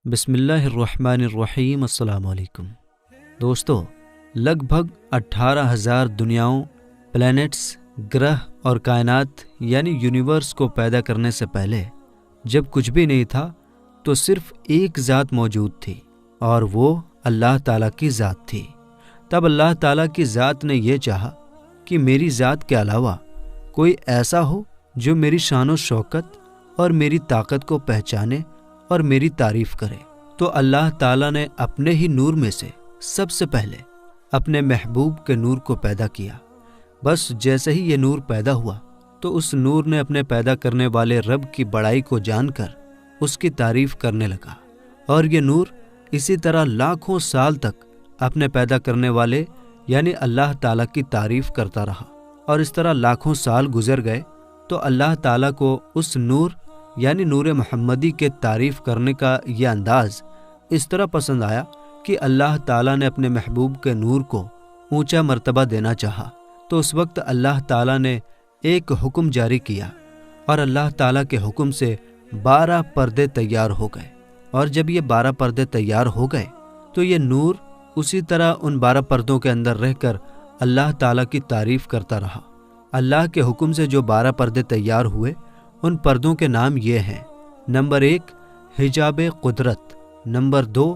بسم اللہ الرحمن الرحیم۔ السلام علیکم دوستو، لگ بھگ 18,000 دنیاؤں، پلینٹس، گرہ اور کائنات یعنی یونیورس کو پیدا کرنے سے پہلے جب کچھ بھی نہیں تھا تو صرف ایک ذات موجود تھی اور وہ اللہ تعالیٰ کی ذات تھی۔ تب اللہ تعالیٰ کی ذات نے یہ چاہا کہ میری ذات کے علاوہ کوئی ایسا ہو جو میری شان و شوکت اور میری طاقت کو پہچانے اور میری تعریف کرے، تو اللہ تعالیٰ نے اپنے ہی نور میں سے سب سے پہلے اپنے محبوب کے نور کو پیدا کیا۔ بس جیسے ہی یہ نور پیدا ہوا تو اس نور نے اپنے پیدا کرنے والے رب کی بڑائی کو جان کر اس کی تعریف کرنے لگا، اور یہ نور اسی طرح لاکھوں سال تک اپنے پیدا کرنے والے یعنی اللہ تعالیٰ کی تعریف کرتا رہا۔ اور اس طرح لاکھوں سال گزر گئے تو اللہ تعالیٰ کو اس نور یعنی نور محمدی کے تعریف کرنے کا یہ انداز اس طرح پسند آیا کہ اللہ تعالیٰ نے اپنے محبوب کے نور کو اونچا مرتبہ دینا چاہا۔ تو اس وقت اللہ تعالیٰ نے ایک حکم جاری کیا، اور اللہ تعالیٰ کے حکم سے 12 پردے تیار ہو گئے۔ اور جب یہ 12 پردے تیار ہو گئے تو یہ نور اسی طرح ان 12 پردوں کے اندر رہ کر اللہ تعالیٰ کی تعریف کرتا رہا۔ اللہ کے حکم سے جو 12 پردے تیار ہوئے، ان پردوں کے نام یہ ہیں: نمبر 1 حجاب قدرت، نمبر 2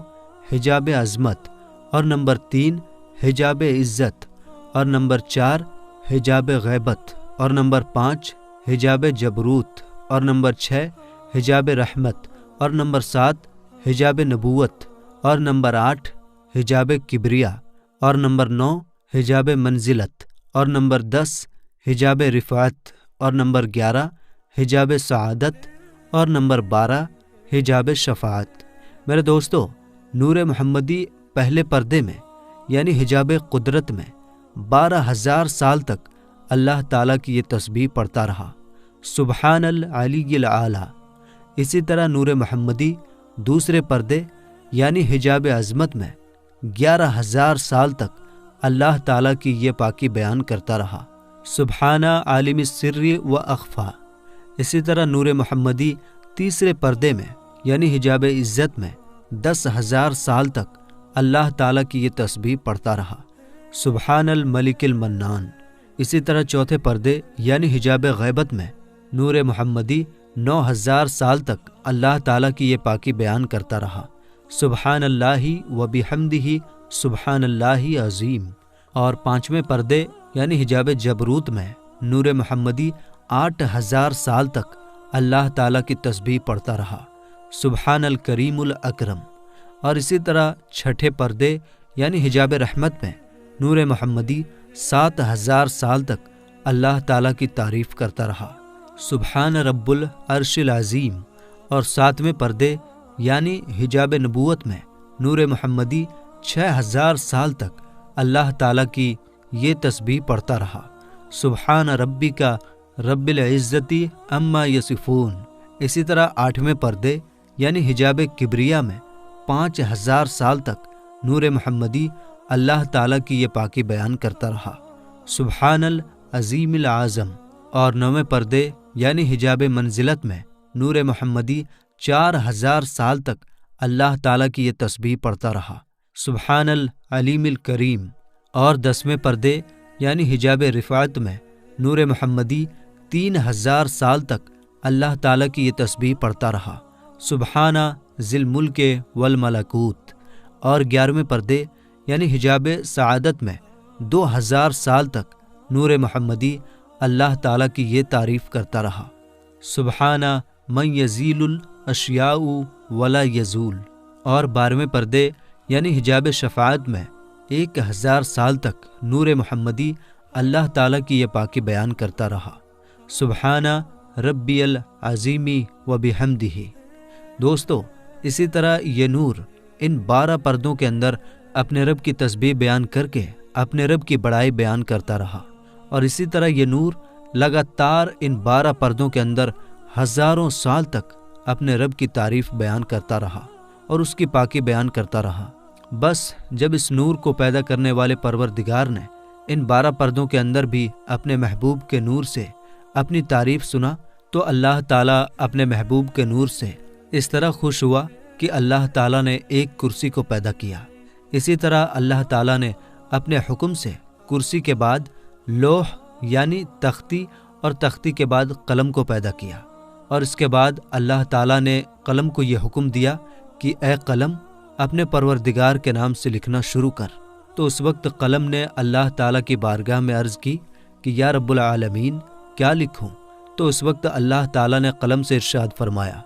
حجاب عظمت، اور نمبر 3 حجاب عزت، اور نمبر 4 حجاب غیبت، اور نمبر 5 حجاب جبروت، اور نمبر 6 حجاب رحمت، اور نمبر 7 حجاب نبوت، اور نمبر 8 حجاب کبریا، اور نمبر 9 حجاب منزلت، اور نمبر 10 حجاب رفعت، اور نمبر 11 حجاب سعادت، اور نمبر 12 حجاب شفاعت۔ میرے دوستو، نور محمدی پہلے پردے میں یعنی حجاب قدرت میں 12,000 سال تک اللہ تعالیٰ کی یہ تسبیح پڑھتا رہا، سبحان العلی الاعلیٰ۔ اسی طرح نور محمدی دوسرے پردے یعنی حجاب عظمت میں 11,000 سال تک اللہ تعالیٰ کی یہ پاکی بیان کرتا رہا، سبحان عالم السر و اخفا۔ اسی طرح نور محمدی تیسرے پردے میں یعنی حجاب عزت میں 10,000 سال تک اللہ تعالیٰ کی یہ تسبیح پڑھتا رہا، سبحان الملک المنان۔ اسی طرح چوتھے پردے یعنی حجاب غیبت میں نور محمدی 9,000 سال تک اللہ تعالیٰ کی یہ پاکی بیان کرتا رہا، سبحان اللہ و بحمدہ سبحان اللہ عظیم۔ اور پانچویں پردے یعنی حجاب جبروت میں نور محمدی 8,000 سال تک اللہ تعالیٰ کی تسبیح پڑھتا رہا، سبحان الکریم الاکرم۔ اور اسی طرح چھٹے پردے یعنی حجاب رحمت میں نور محمدی 7,000 سال تک اللہ تعالیٰ کی تعریف کرتا رہا، سبحان رب العرش العظیم۔ اور ساتویں پردے یعنی حجاب نبوت میں نور محمدی 6,000 سال تک اللہ تعالیٰ کی یہ تسبیح پڑھتا رہا، سبحان ربک رب العزتی عما یصفون۔ اسی طرح 8ویں پردے یعنی حجاب کبریا میں 5,000 سال تک نور محمدی اللہ تعالیٰ کی یہ پاکی بیان کرتا رہا، سبحان العظیم العظم۔ اور 9ویں پردے یعنی حجاب منزلت میں نور محمدی 4,000 سال تک اللہ تعالیٰ کی یہ تسبیح پڑھتا رہا، سبحان العلیم الکریم۔ اور 10ویں پردے یعنی حجاب رفعت میں نور محمدی 3,000 سال تک اللہ تعالیٰ کی یہ تسبیح پڑھتا رہا، سبحان ذی الملک والملکوت۔ اور 11ویں پردے یعنی حجاب سعادت میں 2,000 سال تک نور محمدی اللہ تعالیٰ کی یہ تعریف کرتا رہا، سبحان من یزیل الاشیاء ولا یزول۔ اور 12ویں پردے یعنی حجاب شفاعت میں 1,000 سال تک نور محمدی اللہ تعالیٰ کی یہ پاکی بیان کرتا رہا، سبحان ربی العظیم و بحمدہ۔ دوستو، اسی طرح یہ نور ان 12 پردوں کے اندر اپنے رب کی تسبیح بیان کر کے اپنے رب کی بڑائی بیان کرتا رہا، اور اسی طرح یہ نور لگاتار ان 12 پردوں کے اندر ہزاروں سال تک اپنے رب کی تعریف بیان کرتا رہا اور اس کی پاکی بیان کرتا رہا۔ بس جب اس نور کو پیدا کرنے والے پروردگار نے ان 12 پردوں کے اندر بھی اپنے محبوب کے نور سے اپنی تعریف سنا تو اللہ تعالیٰ اپنے محبوب کے نور سے اس طرح خوش ہوا کہ اللہ تعالیٰ نے ایک کرسی کو پیدا کیا، اسی طرح اللہ تعالیٰ نے اپنے حکم سے کرسی کے بعد لوح یعنی تختی اور تختی کے بعد قلم کو پیدا کیا، اور اس کے بعد اللہ تعالیٰ نے قلم کو یہ حکم دیا کہ اے قلم اپنے پروردگار کے نام سے لکھنا شروع کر۔ تو اس وقت قلم نے اللہ تعالیٰ کی بارگاہ میں عرض کی کہ یا رب العالمین کیا لکھوں؟ تو اس وقت اللہ تعالیٰ نے قلم سے ارشاد فرمایا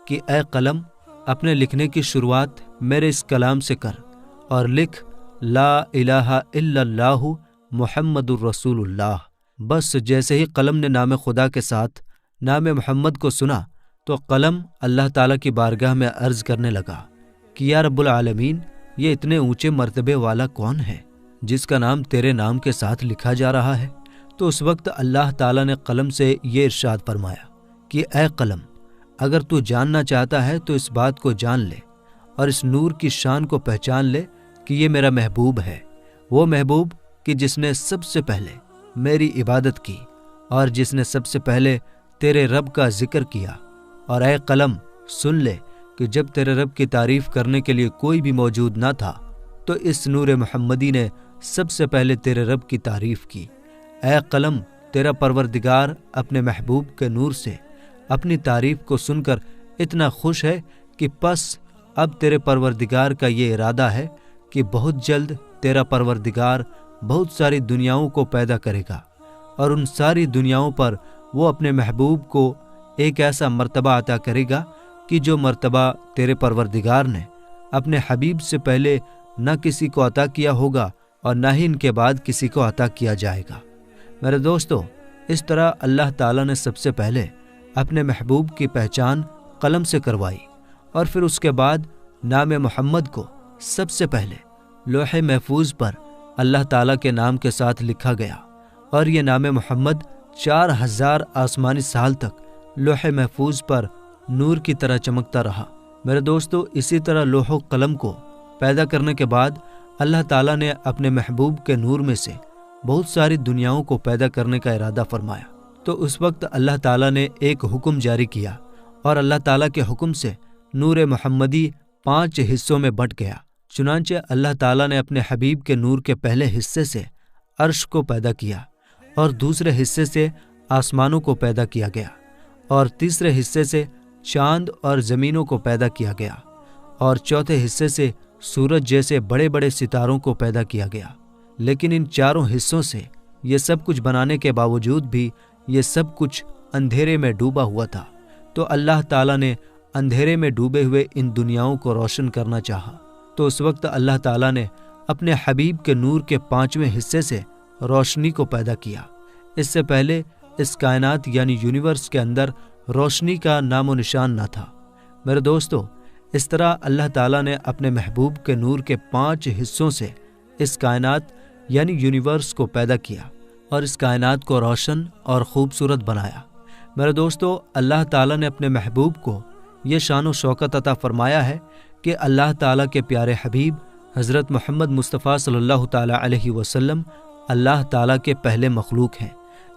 کہ اے قلم اپنے لکھنے کی شروعات میرے اس کلام سے کر اور لکھ لا الہ الا اللہ محمد الرسول اللہ۔ بس جیسے ہی قلم نے نام خدا کے ساتھ نام محمد کو سنا تو قلم اللہ تعالیٰ کی بارگاہ میں عرض کرنے لگا کہ یا رب العالمین یہ اتنے اونچے مرتبے والا کون ہے جس کا نام تیرے نام کے ساتھ لکھا جا رہا ہے؟ تو اس وقت اللہ تعالیٰ نے قلم سے یہ ارشاد فرمایا کہ اے قلم اگر تو جاننا چاہتا ہے تو اس بات کو جان لے اور اس نور کی شان کو پہچان لے کہ یہ میرا محبوب ہے، وہ محبوب کہ جس نے سب سے پہلے میری عبادت کی اور جس نے سب سے پہلے تیرے رب کا ذکر کیا۔ اور اے قلم سن لے کہ جب تیرے رب کی تعریف کرنے کے لیے کوئی بھی موجود نہ تھا تو اس نور محمدی نے سب سے پہلے تیرے رب کی تعریف کی۔ اے قلم تیرا پروردگار اپنے محبوب کے نور سے اپنی تعریف کو سن کر اتنا خوش ہے کہ پس اب تیرے پروردگار کا یہ ارادہ ہے کہ بہت جلد تیرا پروردگار بہت ساری دنیاؤں کو پیدا کرے گا اور ان ساری دنیاؤں پر وہ اپنے محبوب کو ایک ایسا مرتبہ عطا کرے گا کہ جو مرتبہ تیرے پروردگار نے اپنے حبیب سے پہلے نہ کسی کو عطا کیا ہوگا اور نہ ہی ان کے بعد کسی کو عطا کیا جائے گا۔ میرے دوستو، اس طرح اللہ تعالیٰ نے سب سے پہلے اپنے محبوب کی پہچان قلم سے کروائی اور پھر اس کے بعد نام محمد کو سب سے پہلے لوح محفوظ پر اللہ تعالیٰ کے نام کے ساتھ لکھا گیا، اور یہ نام محمد 4000 آسمانی سال تک لوح محفوظ پر نور کی طرح چمکتا رہا۔ میرے دوستو، اسی طرح لوح و قلم کو پیدا کرنے کے بعد اللہ تعالیٰ نے اپنے محبوب کے نور میں سے بہت ساری دنیاؤں کو پیدا کرنے کا ارادہ فرمایا۔ تو اس وقت اللہ تعالیٰ نے ایک حکم جاری کیا اور اللہ تعالیٰ کے حکم سے نور محمدی 5 حصوں میں بٹ گیا۔ چنانچہ اللہ تعالیٰ نے اپنے حبیب کے نور کے پہلے حصے سے عرش کو پیدا کیا، اور دوسرے حصے سے آسمانوں کو پیدا کیا گیا، اور تیسرے حصے سے چاند اور زمینوں کو پیدا کیا گیا، اور چوتھے حصے سے سورج جیسے بڑے بڑے ستاروں کو پیدا کیا گیا۔ لیکن ان چاروں حصوں سے یہ سب کچھ بنانے کے باوجود بھی یہ سب کچھ اندھیرے میں ڈوبا ہوا تھا۔ تو اللہ تعالیٰ نے اندھیرے میں ڈوبے ہوئے ان دنیاؤں کو روشن کرنا چاہا۔ تو اس وقت اللہ تعالیٰ نے اپنے حبیب کے نور کے 5ویں حصے سے روشنی کو پیدا کیا۔ اس سے پہلے اس کائنات یعنی یونیورس کے اندر روشنی کا نام و نشان نہ تھا۔ میرے دوستو، اس طرح اللہ تعالیٰ نے اپنے محبوب کے نور کے 5 حصوں سے اس کائنات یعنی یونیورس کو پیدا کیا اور اس کائنات کو روشن اور خوبصورت بنایا۔ میرے دوستو، اللہ تعالیٰ نے اپنے محبوب کو یہ شان و شوکت عطا فرمایا ہے کہ اللہ تعالیٰ کے پیارے حبیب حضرت محمد مصطفیٰ صلی اللہ تعالیٰ علیہ وسلم اللہ تعالیٰ کے پہلے مخلوق ہیں۔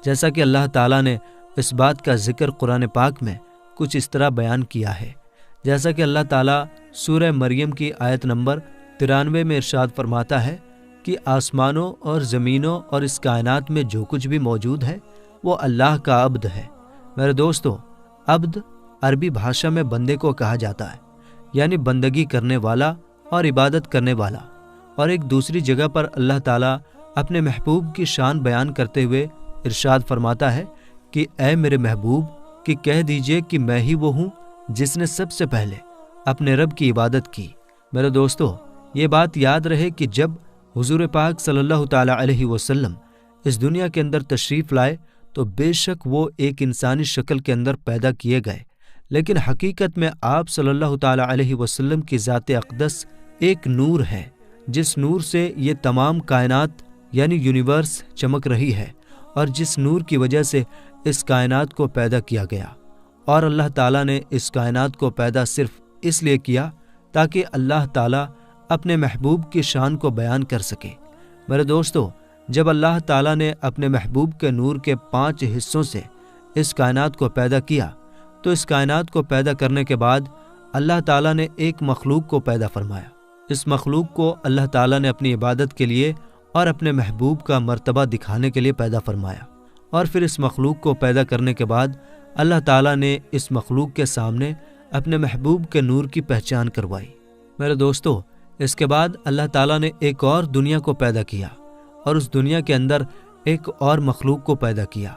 جیسا کہ اللہ تعالیٰ نے اس بات کا ذکر قرآن پاک میں کچھ اس طرح بیان کیا ہے، جیسا کہ اللہ تعالیٰ سورہ مریم کی آیت نمبر 93 میں ارشاد فرماتا ہے کہ آسمانوں اور زمینوں اور اس کائنات میں جو کچھ بھی موجود ہے وہ اللہ کا عبد ہے۔ میرے دوستو، عبد عربی بھاشا میں بندے کو کہا جاتا ہے، یعنی بندگی کرنے والا اور عبادت کرنے والا۔ اور ایک دوسری جگہ پر اللہ تعالیٰ اپنے محبوب کی شان بیان کرتے ہوئے ارشاد فرماتا ہے کہ اے میرے محبوب کہ کہہ دیجئے کہ میں ہی وہ ہوں جس نے سب سے پہلے اپنے رب کی عبادت کی۔ میرے دوستو، یہ بات یاد رہے کہ جب حضور پاک صلی اللہ تعالیٰ علیہ وسلم اس دنیا کے اندر تشریف لائے تو بے شک وہ ایک انسانی شکل کے اندر پیدا کیے گئے، لیکن حقیقت میں آپ صلی اللہ تعالیٰ علیہ وسلم کی ذات اقدس ایک نور ہے، جس نور سے یہ تمام کائنات یعنی یونیورس چمک رہی ہے، اور جس نور کی وجہ سے اس کائنات کو پیدا کیا گیا۔ اور اللہ تعالیٰ نے اس کائنات کو پیدا صرف اس لیے کیا تاکہ اللہ تعالیٰ اپنے محبوب کی شان کو بیان کر سکے۔ میرے دوستو، جب اللہ تعالیٰ نے اپنے محبوب کے نور کے 5 حصوں سے اس کائنات کو پیدا کیا تو اس کائنات کو پیدا کرنے کے بعد اللہ تعالیٰ نے ایک مخلوق کو پیدا فرمایا۔ اس مخلوق کو اللہ تعالیٰ نے اپنی عبادت کے لیے اور اپنے محبوب کا مرتبہ دکھانے کے لیے پیدا فرمایا، اور پھر اس مخلوق کو پیدا کرنے کے بعد اللہ تعالیٰ نے اس مخلوق کے سامنے اپنے محبوب کے نور کی پہچان کروائی۔ میرے دوستو، اس کے بعد اللہ تعالیٰ نے ایک اور دنیا کو پیدا کیا، اور اس دنیا کے اندر ایک اور مخلوق کو پیدا کیا،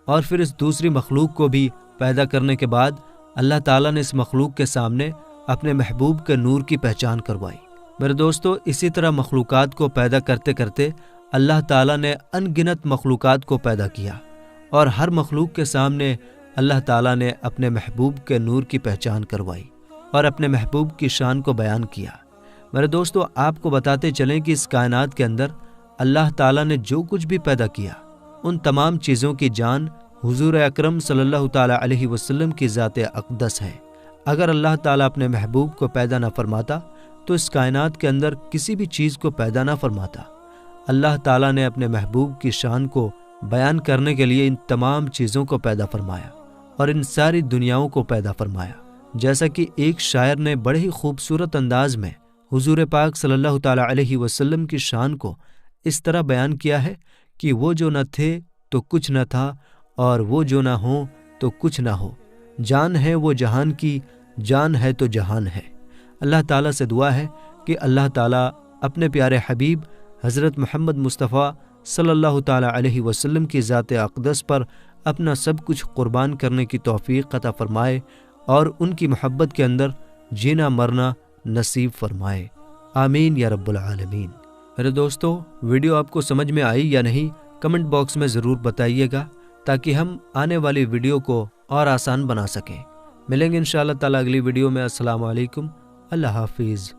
اور پھر اس دوسری مخلوق کو بھی پیدا کرنے کے بعد اللہ تعالیٰ نے اس مخلوق کے سامنے اپنے محبوب کے نور کی پہچان کروائی۔ میرے دوستو، اسی طرح مخلوقات کو پیدا کرتے کرتے اللہ تعالیٰ نے ان گنت مخلوقات کو پیدا کیا، اور ہر مخلوق کے سامنے اللہ تعالیٰ نے اپنے محبوب کے نور کی پہچان کروائی اور اپنے محبوب کی شان کو بیان کیا۔ میرے دوستو، آپ کو بتاتے چلیں کہ اس کائنات کے اندر اللہ تعالیٰ نے جو کچھ بھی پیدا کیا، ان تمام چیزوں کی جان حضور اکرم صلی اللہ تعالیٰ علیہ وسلم کی ذات اقدس ہے۔ اگر اللہ تعالیٰ اپنے محبوب کو پیدا نہ فرماتا تو اس کائنات کے اندر کسی بھی چیز کو پیدا نہ فرماتا۔ اللہ تعالیٰ نے اپنے محبوب کی شان کو بیان کرنے کے لیے ان تمام چیزوں کو پیدا فرمایا اور ان ساری دنیاؤں کو پیدا فرمایا۔ جیسا کہ ایک شاعر نے بڑے ہی خوبصورت انداز میں حضور پاک صلی اللہ تعالیٰ علیہ وسلم کی شان کو اس طرح بیان کیا ہے کہ وہ جو نہ تھے تو کچھ نہ تھا، اور وہ جو نہ ہوں تو کچھ نہ ہو، جان ہے وہ جہان کی، جان ہے تو جہان ہے۔ اللہ تعالیٰ سے دعا ہے کہ اللہ تعالیٰ اپنے پیارے حبیب حضرت محمد مصطفیٰ صلی اللہ تعالیٰ علیہ وسلم کی ذات اقدس پر اپنا سب کچھ قربان کرنے کی توفیق عطا فرمائے اور ان کی محبت کے اندر جینا مرنا نصیب فرمائے، آمین یا رب العالمین۔ میرے دوستو، ویڈیو آپ کو سمجھ میں آئی یا نہیں، کمنٹ باکس میں ضرور بتائیے گا تاکہ ہم آنے والی ویڈیو کو اور آسان بنا سکیں۔ ملیں گے انشاءاللہ تعالیٰ اگلی ویڈیو میں۔ السلام علیکم، اللہ حافظ۔